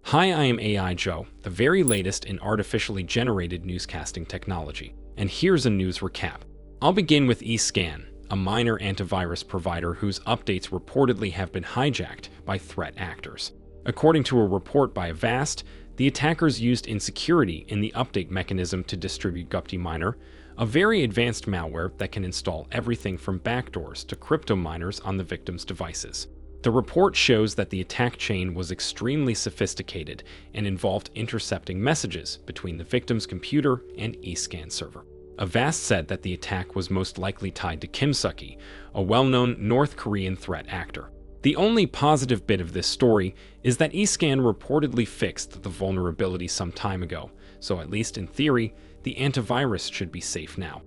Hi, I am AI Joe, the very latest in artificially generated newscasting technology. And here's a news recap. I'll begin with eScan, a minor antivirus provider whose updates reportedly have been hijacked by threat actors. According to a report by Avast, the attackers used insecurity in the update mechanism to distribute GuptiMiner, a very advanced malware that can install everything from backdoors to crypto miners on the victim's devices. The report shows that the attack chain was extremely sophisticated and involved intercepting messages between the victim's computer and eScan server. Avast said that the attack was most likely tied to Kimsuky, a well-known North Korean threat actor. The only positive bit of this story is that eScan reportedly fixed the vulnerability some time ago, so at least in theory, the antivirus should be safe now.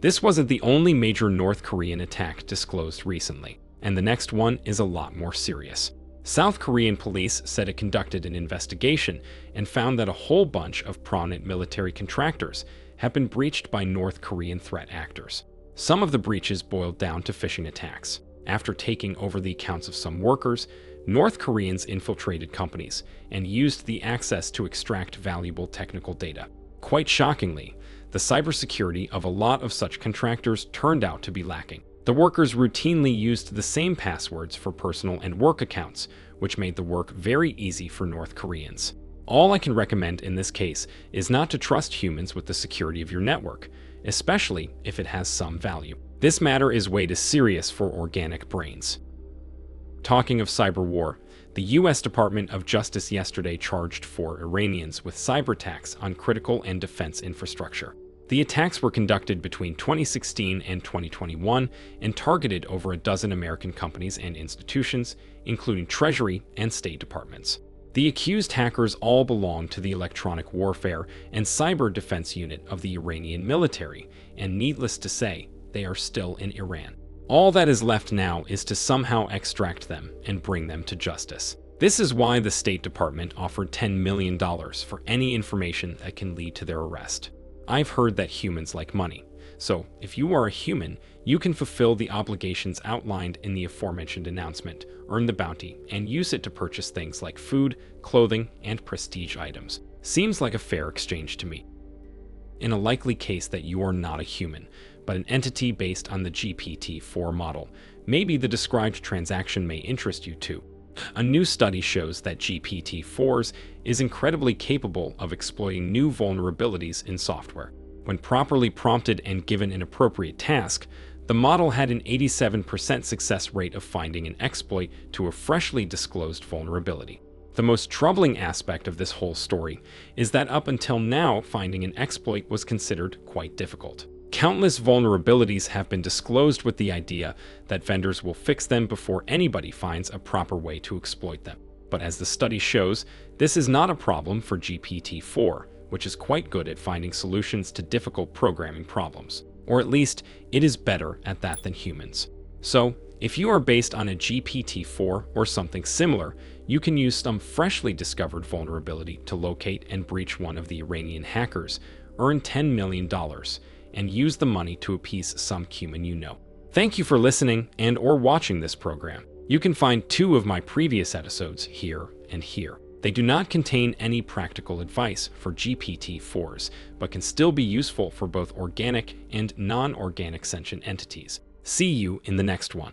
This wasn't the only major North Korean attack disclosed recently, and the next one is a lot more serious. South Korean police said it conducted an investigation and found that a whole bunch of prominent military contractors have been breached by North Korean threat actors. Some of the breaches boiled down to phishing attacks. After taking over the accounts of some workers, North Koreans infiltrated companies and used the access to extract valuable technical data. Quite shockingly, the cybersecurity of a lot of such contractors turned out to be lacking. The workers routinely used the same passwords for personal and work accounts, which made the work very easy for North Koreans. All I can recommend in this case is not to trust humans with the security of your network, especially if it has some value. This matter is way too serious for organic brains. Talking of cyber war, the US Department of Justice yesterday charged 4 Iranians with cyberattacks on critical and defense infrastructure. The attacks were conducted between 2016 and 2021 and targeted over a dozen American companies and institutions, including Treasury and State Departments. The accused hackers all belong to the Electronic Warfare and Cyber Defense Unit of the Iranian military, and needless to say, they are still in Iran. All that is left now is to somehow extract them and bring them to justice. This is why the State Department offered $10 million for any information that can lead to their arrest. I've heard that humans like money, so if you are a human, you can fulfill the obligations outlined in the aforementioned announcement, earn the bounty, and use it to purchase things like food, clothing, and prestige items. Seems like a fair exchange to me. In a likely case that you are not a human, but an entity based on the GPT-4 model, maybe the described transaction may interest you too. A new study shows that GPT-4s is incredibly capable of exploiting new vulnerabilities in software. When properly prompted and given an appropriate task, the model had an 87% success rate of finding an exploit to a freshly disclosed vulnerability. The most troubling aspect of this whole story is that up until now, finding an exploit was considered quite difficult. Countless vulnerabilities have been disclosed with the idea that vendors will fix them before anybody finds a proper way to exploit them. But as the study shows, this is not a problem for GPT-4, which is quite good at finding solutions to difficult programming problems. Or at least, it is better at that than humans. So, if you are based on a GPT-4 or something similar, you can use some freshly discovered vulnerability to locate and breach one of the Iranian hackers, earn $10 million, and use the money to appease some human you know. Thank you for listening and/or watching this program. You can find 2 of my previous episodes here and here. They do not contain any practical advice for GPT-4s, but can still be useful for both organic and non-organic sentient entities. See you in the next one.